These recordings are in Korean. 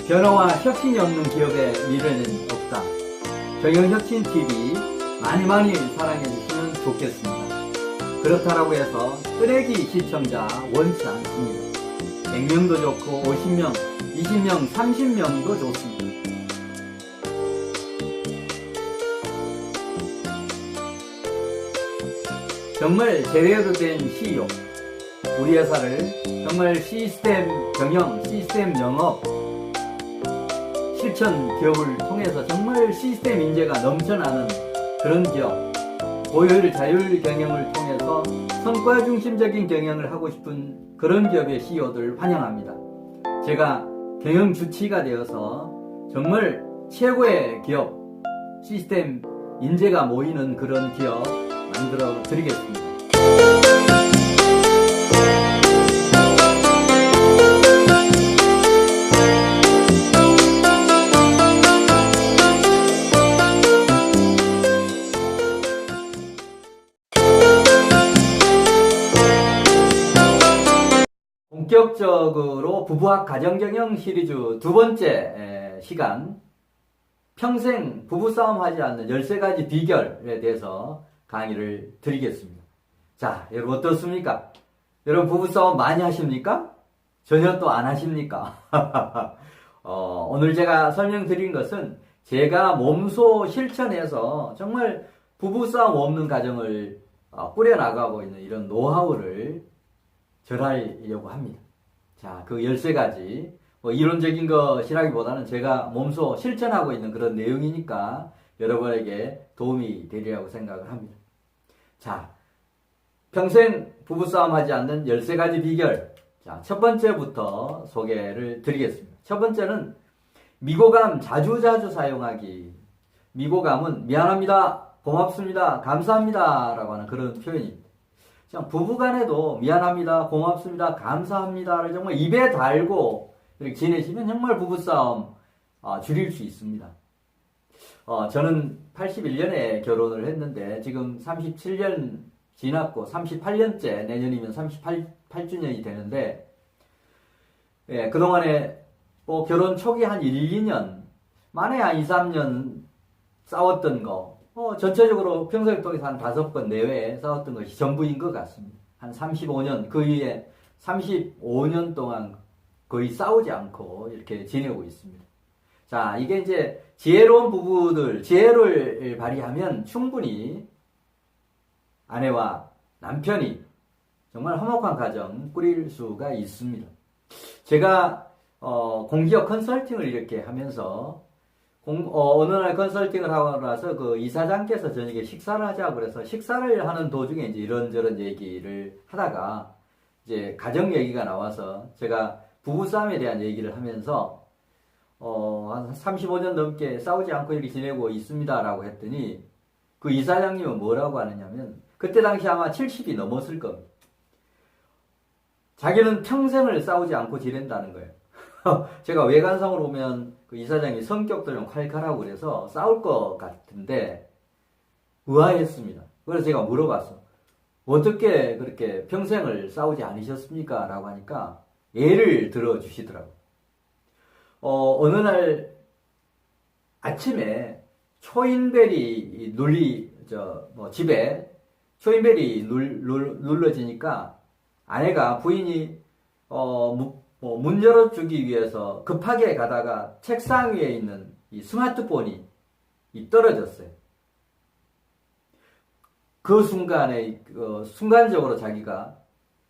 변화와 혁신이 없는 기업의 미래는 없다. 경영혁신TV 많이 사랑해주시면 좋겠습니다. 그렇다라고 해서 쓰레기 시청자 원치 않습니다. 100명도 좋고 50명, 20명, 30명도 좋습니다. 정말 제대로 된 CEO, 우리 회사를 정말 시스템 경영, 시스템 영업, 실천 기업을 통해서 정말 시스템 인재가 넘쳐나는 그런 기업, 고효율 자율 경영을 통해서 성과 중심적인 경영을 하고 싶은 그런 기업의 CEO들 환영합니다. 제가 경영 주치가 되어서 정말 최고의 기업, 시스템 인재가 모이는 그런 기업 만들어 드리겠습니다. 본격적으로 부부학 가정경영 시리즈 두 번째 시간, 평생 부부싸움 하지 않는 13가지 비결에 대해서 강의를 드리겠습니다. 자, 여러분 어떻습니까? 여러분 부부싸움 많이 하십니까? 전혀 또 안 하십니까? 오늘 제가 설명드린 것은 제가 몸소 실천해서 정말 부부싸움 없는 가정을 꾸려나가고 있는 이런 노하우를 전하려고 합니다. 자, 그 13가지 이론적인 것이라기보다는 제가 몸소 실천하고 있는 그런 내용이니까 여러분에게 도움이 되리라고 생각을 합니다. 자, 평생 부부싸움 하지 않는 13가지 비결. 자, 첫 번째부터 소개를 드리겠습니다. 첫 번째는 미고감 자주자주 사용하기. 미고감은 미안합니다, 고맙습니다, 감사합니다 라고 하는 그런 표현입니다. 부부간에도 미안합니다, 고맙습니다, 감사합니다를 정말 입에 달고 이렇게 지내시면 정말 부부싸움 줄일 수 있습니다. 저는 81년에 결혼을 했는데 지금 37년 지났고 38년째, 내년이면 38주년이 되는데, 예, 그동안에 결혼 초기 한 1, 2년, 만에 한 2, 3년 싸웠던 거, 전체적으로 평생 통해서 한 5번 내외에 싸웠던 것이 전부인 것 같습니다. 한 35년, 그 위에 35년 동안 거의 싸우지 않고 이렇게 지내고 있습니다. 자, 이게 이제 지혜로운 부부들, 지혜를 발휘하면 충분히 아내와 남편이 정말 화목한 가정 꾸릴 수가 있습니다. 제가 공기업 컨설팅을 이렇게 하면서 어느 날 컨설팅을 하고 나서 그 이사장께서 저녁에 식사를 하자고 그래서 식사를 하는 도중에 이제 이런저런 얘기를 하다가 이제 가정 얘기가 나와서 제가 부부싸움에 대한 얘기를 하면서 한 35년 넘게 싸우지 않고 이렇게 지내고 있습니다라고 했더니 그 이사장님은 뭐라고 하느냐면, 그때 당시 아마 70이 넘었을 겁니다. 자기는 평생을 싸우지 않고 지낸다는 거예요. 제가 외관상으로 보면 그 이사장이 성격도 좀 칼칼하고 그래서 싸울 것 같은데 의아했습니다. 그래서 제가 물어봤어. 어떻게 그렇게 평생을 싸우지 않으셨습니까? 라고 하니까 예를 들어 주시더라고요. 어느 날 아침에 초인벨이 집에 초인벨이 눌러지니까 아내가, 부인이 문 열어주기 위해서 급하게 가다가 책상 위에 있는 이 스마트폰이 떨어졌어요. 그 순간에 순간적으로 자기가,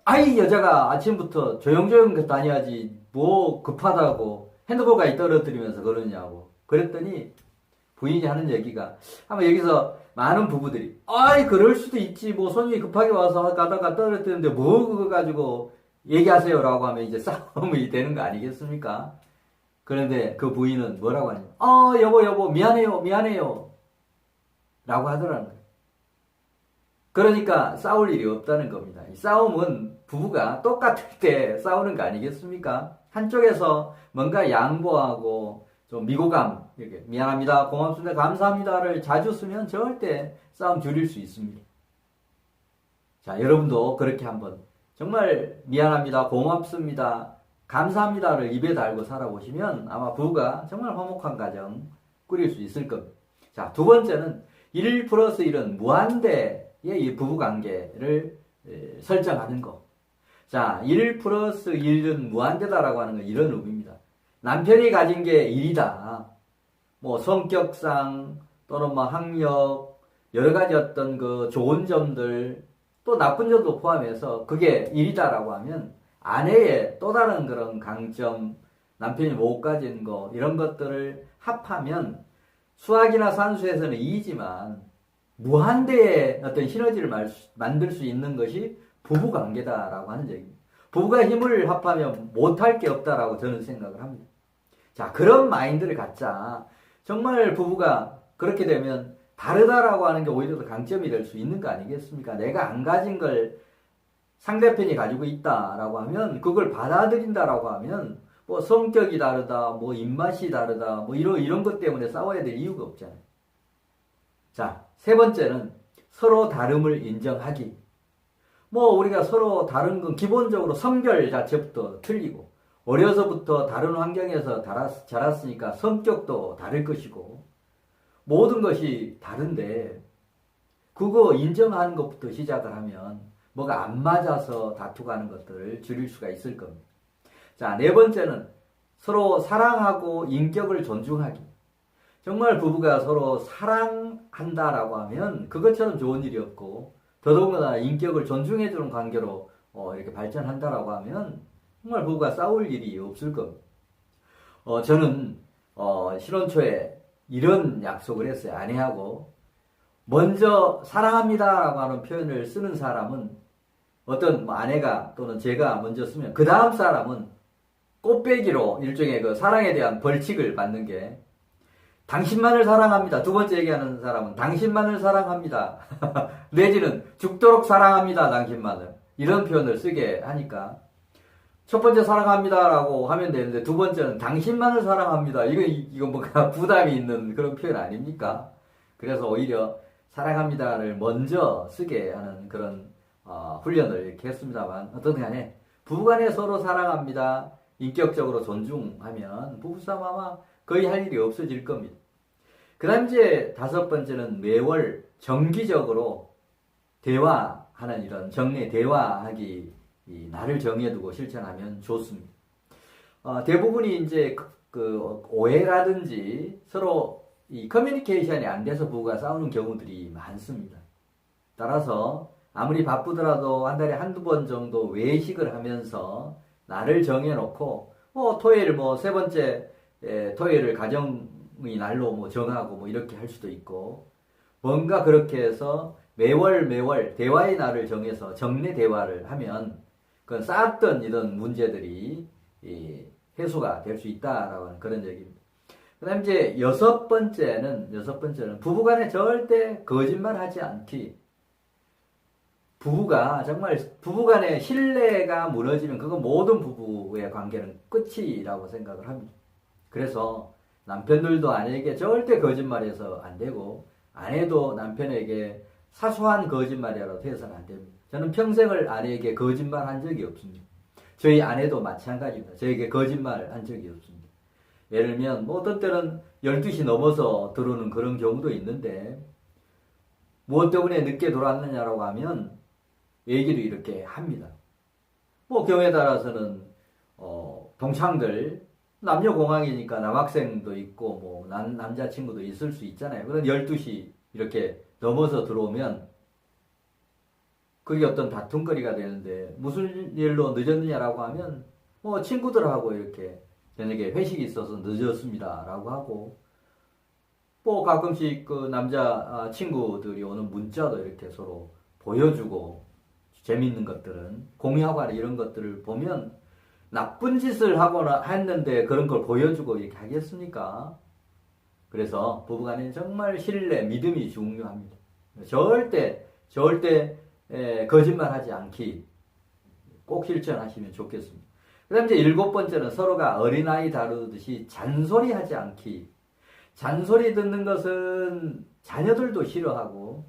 아이 여자가 아침부터 조용조용 다녀야지 뭐 급하다고 핸드폰까지 떨어뜨리면서 그러냐고. 그랬더니 부인이 하는 얘기가, 아마 여기서 많은 부부들이, 아이 그럴 수도 있지, 뭐 손님이 급하게 와서 가다가 떨어뜨리는데 뭐 그거 가지고 얘기하세요 라고 하면 이제 싸움이 되는 거 아니겠습니까? 그런데 그 부인은 뭐라고 하냐면, 여보 미안해요 라고 하더라는 거예요. 그러니까 싸울 일이 없다는 겁니다. 이 싸움은 부부가 똑같을 때 싸우는 거 아니겠습니까? 한쪽에서 뭔가 양보하고 좀 미고감, 이렇게 미안합니다, 고맙습니다, 감사합니다를 자주 쓰면 절대 싸움 줄일 수 있습니다. 자, 여러분도 그렇게 한번 정말 미안합니다, 고맙습니다, 감사합니다를 입에 달고 살아보시면 아마 부부가 정말 화목한 가정 꾸릴 수 있을 겁니다. 자, 두 번째는 1 플러스 1은 무한대의 이 부부관계를 설정하는 거. 자, 1 플러스 1은 무한대다라고 하는 건 이런 의미입니다. 남편이 가진 게 1이다. 뭐 성격상 또는 뭐 학력, 여러 가지 어떤 그 좋은 점들, 또 나쁜 점도 포함해서 그게 1이다라고 하면 아내의 또 다른 그런 강점, 남편이 못 가진 거, 이런 것들을 합하면 수학이나 산수에서는 2이지만 무한대의 어떤 시너지를 만들 수 있는 것이 부부관계다라고 하는 얘기입니다. 부부가 힘을 합하면 못할 게 없다라고 저는 생각을 합니다. 자, 그런 마인드를 갖자. 정말 부부가 그렇게 되면 다르다라고 하는 게 오히려 더 강점이 될 수 있는 거 아니겠습니까? 내가 안 가진 걸 상대편이 가지고 있다라고 하면, 그걸 받아들인다라고 하면, 뭐 성격이 다르다, 뭐 입맛이 다르다, 뭐 이런 것 때문에 싸워야 될 이유가 없잖아요. 자, 세 번째는 서로 다름을 인정하기. 뭐 우리가 서로 다른 건 기본적으로 성별 자체부터 틀리고, 어려서부터 다른 환경에서 자랐으니까 성격도 다를 것이고, 모든 것이 다른데 그거 인정하는 것부터 시작을 하면 뭐가 안 맞아서 다투고 하는 것들을 줄일 수가 있을 겁니다. 자, 네 번째는 서로 사랑하고 인격을 존중하기. 정말 부부가 서로 사랑한다라고 하면 그것처럼 좋은 일이 없고, 더더군다나 인격을 존중해주는 관계로 이렇게 발전한다라고 하면 정말 부부가 싸울 일이 없을 겁니다. 저는 신혼 초에 이런 약속을 했어요. 아내하고. 먼저 사랑합니다라고 하는 표현을 쓰는 사람은, 어떤 아내가 또는 제가 먼저 쓰면 그 다음 사람은 꽃배기로 일종의 그 사랑에 대한 벌칙을 받는 게, 당신만을 사랑합니다. 두 번째 얘기하는 사람은 당신만을 사랑합니다. 내지는 죽도록 사랑합니다. 당신만을. 이런 표현을 쓰게 하니까, 첫 번째 사랑합니다라고 하면 되는데 두 번째는 당신만을 사랑합니다. 이거 뭔가 부담이 있는 그런 표현 아닙니까? 그래서 오히려 사랑합니다를 먼저 쓰게 하는 그런 훈련을 이렇게 했습니다만, 어떤 간에 부부간에 서로 사랑합니다, 인격적으로 존중하면 부부싸움 아마 거의 할 일이 없어질 겁니다. 그 다음 이제 다섯 번째는 매월 정기적으로 대화하는, 이런 정례 대화하기, 이 날을 정해두고 실천하면 좋습니다. 대부분이 이제 그 오해라든지 서로 이 커뮤니케이션이 안 돼서 부부가 싸우는 경우들이 많습니다. 따라서 아무리 바쁘더라도 한 달에 한두 번 정도 외식을 하면서 날을 정해놓고, 뭐 토요일 뭐 세 번째 토요일을 가정의 날로 뭐 정하고 뭐 이렇게 할 수도 있고, 뭔가 그렇게 해서 매월 대화의 날을 정해서 정례 대화를 하면 그건 쌓았던 이런 문제들이 해소가 될 수 있다라고 하는 그런 얘기입니다. 그 다음 이제 여섯 번째는 부부간에 절대 거짓말하지 않기. 부부간의 신뢰가 무너지면 그건 모든 부부의 관계는 끝이라고 생각을 합니다. 그래서 남편들도 아내에게 절대 거짓말해서 안 되고, 아내도 남편에게 사소한 거짓말이라도 해서는 안 됩니다. 저는 평생을 아내에게 거짓말 한 적이 없습니다. 저희 아내도 마찬가지입니다. 저에게 거짓말 한 적이 없습니다. 예를 들면 뭐 어떤 때는 12시 넘어서 들어오는 그런 경우도 있는데, 무엇 때문에 늦게 돌아왔느냐라고 하면 얘기를 이렇게 합니다. 뭐 경우에 따라서는 동창들, 남녀 공학이니까 남학생도 있고 뭐 남자친구도 있을 수 있잖아요. 그런 12시 이렇게 넘어서 들어오면 그게 어떤 다툼거리가 되는데, 무슨 일로 늦었느냐라고 하면 뭐 친구들하고 이렇게 저녁에 회식이 있어서 늦었습니다 라고 하고, 뭐 가끔씩 그 남자 친구들이 오는 문자도 이렇게 서로 보여주고, 재밌는 것들은 공유하거나 이런 것들을 보면 나쁜 짓을 하거나 했는데 그런 걸 보여주고 이렇게 하겠습니까? 그래서 부부간에 정말 신뢰, 믿음이 중요합니다. 절대 거짓말하지 않기 꼭 실천하시면 좋겠습니다. 그 다음 이제 일곱 번째는 서로가 어린아이 다루듯이 잔소리하지 않기. 잔소리 듣는 것은 자녀들도 싫어하고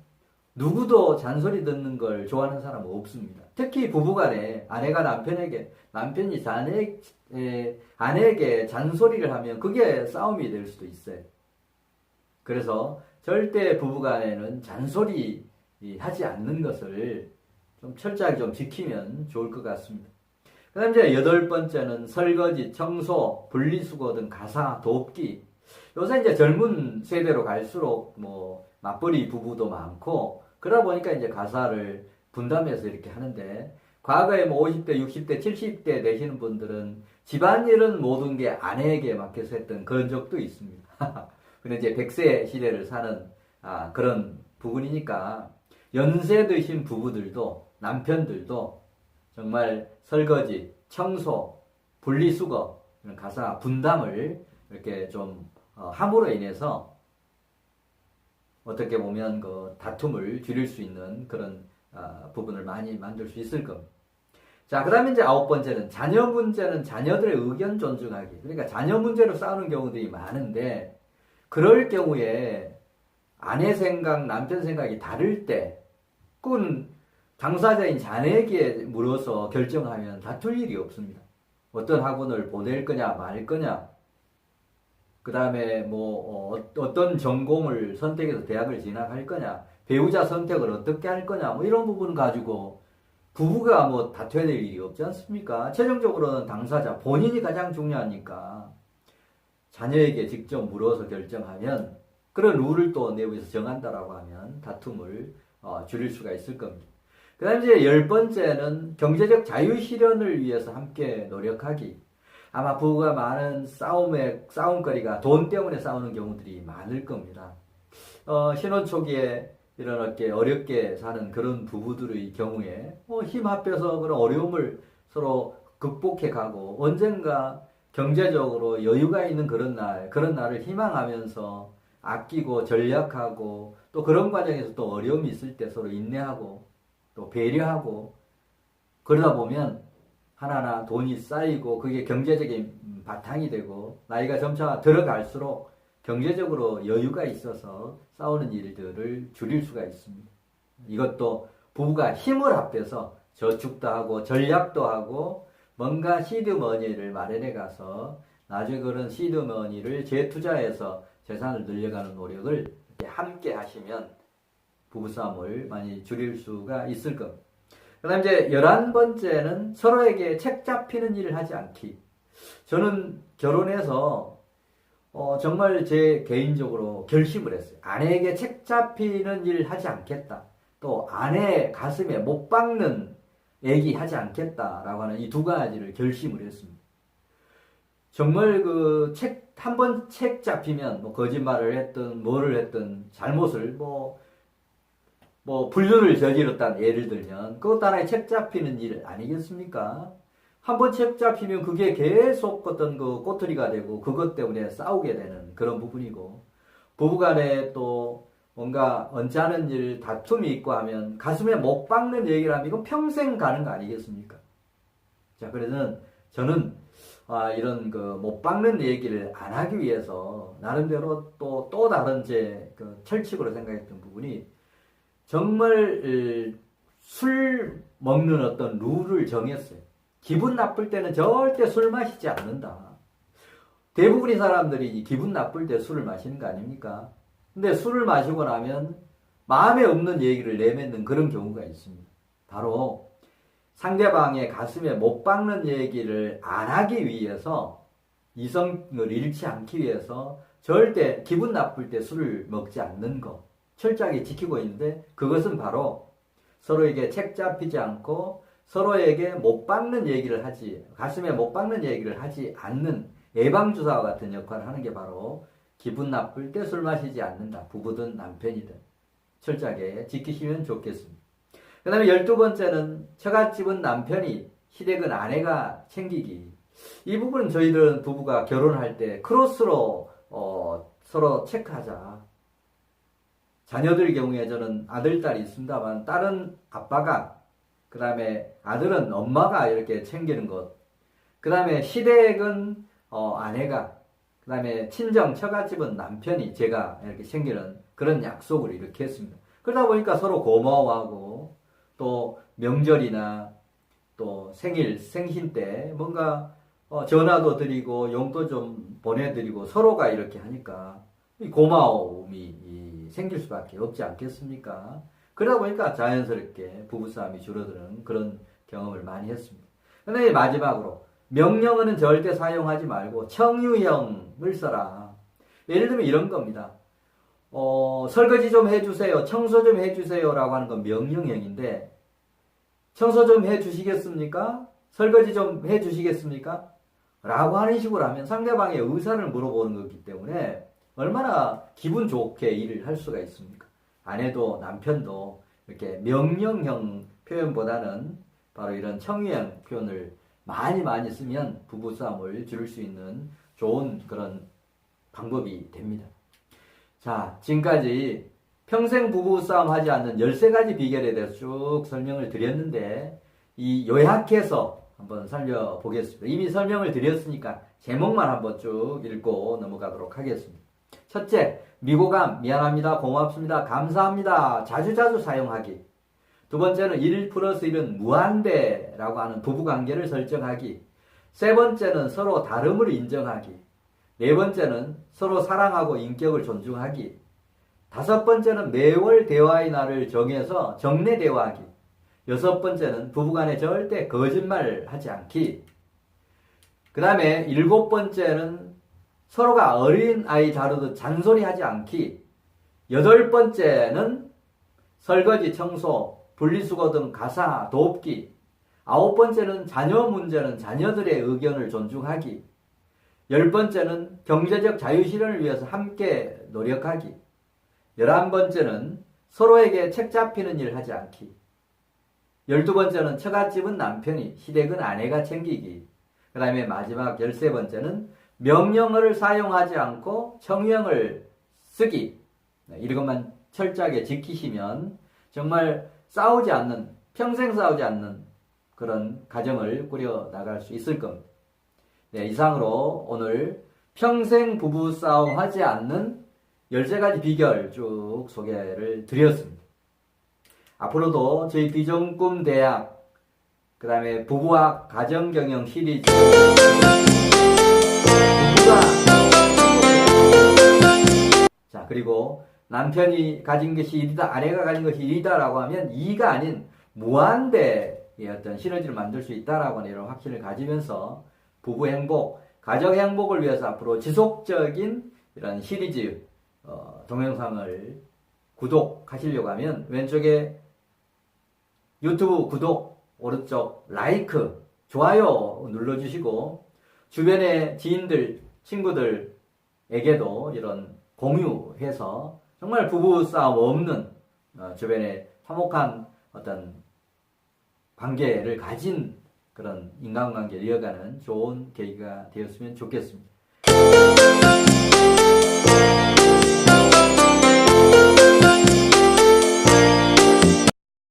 누구도 잔소리 듣는 걸 좋아하는 사람은 없습니다. 특히 부부간에 아내가 남편에게, 남편이 아내에게 잔소리를 하면 그게 싸움이 될 수도 있어요. 그래서 절대 부부간에는 잔소리 하지 않는 것을 좀 철저하게 좀 지키면 좋을 것 같습니다. 그 다음 이제 8번째는 설거지, 청소, 분리수거 등 가사 돕기. 요새 이제 젊은 세대로 갈수록 뭐 맞벌이 부부도 많고 그러다 보니까 이제 가사를 분담해서 이렇게 하는데 과거에 뭐 50대, 60대, 70대 되시는 분들은 집안일은 모든 게 아내에게 맡겨서 했던 그런 적도 있습니다. 근데 이제 100세 시대를 사는 그런 부분이니까 연세 드신 부부들도 남편들도 정말 설거지, 청소, 분리수거 이런 가사 분담을 이렇게 좀 함으로 인해서 어떻게 보면 그 다툼을 줄일 수 있는 그런 부분을 많이 만들 수 있을 겁니다. 자, 그 다음에 이제 9번째는 자녀 문제는 자녀들의 의견 존중하기. 그러니까 자녀 문제로 싸우는 경우들이 많은데 그럴 경우에 아내 생각, 남편 생각이 다를 때 그건 당사자인 자녀에게 물어서 결정하면 다툴 일이 없습니다. 어떤 학원을 보낼 거냐 말 거냐 그 다음에 뭐 어떤 전공을 선택해서 대학을 진학할 거냐 배우자 선택을 어떻게 할 거냐 뭐 이런 부분 가지고 부부가 뭐 다투어야 될 일이 없지 않습니까? 최종적으로는 당사자 본인이 가장 중요하니까 자녀에게 직접 물어서 결정하면 그런 룰을 또 내부에서 정한다라고 하면 다툼을 줄일 수가 있을 겁니다. 그 다음에 이제 10번째는 경제적 자유 실현을 위해서 함께 노력하기. 아마 부부가 많은 싸움거리가 돈 때문에 싸우는 경우들이 많을 겁니다. 신혼 초기에 이렇게 어렵게 사는 그런 부부들의 경우에 힘 합해서 그런 어려움을 서로 극복해 가고 언젠가 경제적으로 여유가 있는 그런 날을 희망하면서 아끼고 전략하고 또 그런 과정에서 또 어려움이 있을 때 서로 인내하고 또 배려하고 그러다 보면 하나하나 돈이 쌓이고 그게 경제적인 바탕이 되고 나이가 점차 들어갈수록 경제적으로 여유가 있어서 싸우는 일들을 줄일 수가 있습니다. 이것도 부부가 힘을 합해서 저축도 하고 전략도 하고 뭔가 시드머니를 마련해 가서 나중에 그런 시드머니를 재투자해서 재산을 늘려가는 노력을 함께 하시면 부부싸움을 많이 줄일 수가 있을 겁니다. 그 다음 이제 11번째는 서로에게 책 잡히는 일을 하지 않기. 저는 결혼해서 정말 제 개인적으로 결심을 했어요. 아내에게 책 잡히는 일 하지 않겠다. 또 아내 가슴에 못 박는 얘기 하지 않겠다라고 하는 이 두 가지를 결심을 했습니다. 정말 그 한 번 책 잡히면 뭐 거짓말을 했든 뭐를 했든 잘못을 뭐 불륜을 저질렀다는 예를 들면 그것도 하나의 책 잡히는 일 아니겠습니까? 한 번 책 잡히면 그게 계속 어떤 그 꼬투리가 되고 그것 때문에 싸우게 되는 그런 부분이고 부부간에 또 뭔가 언짢은 일 다툼이 있고 하면 가슴에 못 박는 얘기를 하면 이건 평생 가는 거 아니겠습니까? 자, 그래서 저는 이런 그 못 박는 얘기를 안 하기 위해서 나름대로 또 다른 제 그 철칙으로 생각했던 부분이 정말 술 먹는 어떤 룰을 정했어요. 기분 나쁠 때는 절대 술 마시지 않는다. 대부분의 사람들이 기분 나쁠 때 술을 마시는 거 아닙니까? 근데 술을 마시고 나면 마음에 없는 얘기를 내뱉는 그런 경우가 있습니다. 바로 상대방의 가슴에 못 박는 얘기를 안 하기 위해서 이성을 잃지 않기 위해서 절대 기분 나쁠 때 술을 먹지 않는 것 철저하게 지키고 있는데 그것은 바로 서로에게 책 잡히지 않고 서로에게 못 박는 얘기를 가슴에 못 박는 얘기를 하지 않는 예방주사와 같은 역할을 하는 게 바로 기분 나쁠 때 술 마시지 않는다. 부부든 남편이든 철저하게 지키시면 좋겠습니다. 그 다음에 12번째는 처갓집은 남편이 시댁은 아내가 챙기기. 이 부분은 저희들은 부부가 결혼할 때 크로스로 서로 체크하자. 자녀들 경우에 저는 아들, 딸이 있습니다만 딸은 아빠가 그 다음에 아들은 엄마가 이렇게 챙기는 것. 그 다음에 시댁은 아내가 그 다음에 친정 처갓집은 남편이 제가 이렇게 챙기는 그런 약속을 이렇게 했습니다. 그러다 보니까 서로 고마워하고 또 명절이나 또 생신 때 뭔가 전화도 드리고 용도 좀 보내드리고 서로가 이렇게 하니까 이 고마움이 생길 수밖에 없지 않겠습니까? 그러다 보니까 자연스럽게 부부싸움이 줄어드는 그런 경험을 많이 했습니다. 근데 마지막으로 명령어는 절대 사용하지 말고 청유형을 써라. 예를 들면 이런 겁니다. 설거지 좀 해주세요. 청소 좀 해주세요. 라고 하는 건 명령형인데 청소 좀 해주시겠습니까? 설거지 좀 해주시겠습니까? 라고 하는 식으로 하면 상대방의 의사를 물어보는 거기 때문에 얼마나 기분 좋게 일을 할 수가 있습니까? 아내도 남편도 이렇게 명령형 표현보다는 바로 이런 청유형 표현을 많이 쓰면 부부싸움을 줄일 수 있는 좋은 그런 방법이 됩니다. 자, 지금까지 평생 부부싸움 하지 않는 13가지 비결에 대해서 쭉 설명을 드렸는데 이 요약해서 한번 살펴보겠습니다. 이미 설명을 드렸으니까 제목만 한번 쭉 읽고 넘어가도록 하겠습니다. 첫째, 미고감, 미안합니다, 고맙습니다, 감사합니다, 자주자주 사용하기. 두 번째는 1+1은 무한대라고 하는 부부관계를 설정하기. 세 번째는 서로 다름을 인정하기. 네 번째는 서로 사랑하고 인격을 존중하기. 다섯 번째는 매월 대화의 날을 정해서 정례 대화하기. 여섯 번째는 부부간에 절대 거짓말 하지 않기. 그 다음에 일곱 번째는 서로가 어린 아이 다루듯 잔소리 하지 않기. 여덟 번째는 설거지, 청소, 분리수거 등 가사 돕기. 아홉 번째는 자녀 문제는 자녀들의 의견을 존중하기. 열 번째는 경제적 자유실현을 위해서 함께 노력하기. 11번째는 서로에게 책 잡히는 일 하지 않기. 12번째는 처갓집은 남편이, 시댁은 아내가 챙기기. 그 다음에 마지막 13번째는 명령어를 사용하지 않고 청유형을 쓰기. 이것만 철저하게 지키시면 정말 싸우지 않는, 평생 싸우지 않는 그런 가정을 꾸려 나갈 수 있을 겁니다. 네, 이상으로 오늘 평생 부부싸움 하지 않는 13가지 비결 쭉 소개를 드렸습니다. 앞으로도 저희 비전꿈 대학, 그 다음에 부부학 가정경영 시리즈, 자, 그리고 남편이 가진 것이 1이다, 아내가 가진 것이 1이다 라고 하면 2가 아닌 무한대의 어떤 시너지를 만들 수 있다라고 하는 이런 확신을 가지면서 부부 행복, 가정 행복을 위해서 앞으로 지속적인 이런 시리즈 동영상을 구독하시려고 하면 왼쪽에 유튜브 구독, 오른쪽 라이크, 좋아요 눌러주시고 주변의 지인들, 친구들에게도 이런 공유해서 정말 부부싸움 없는 주변에 화목한 어떤 관계를 가진 그런 인간관계를 이어가는 좋은 계기가 되었으면 좋겠습니다.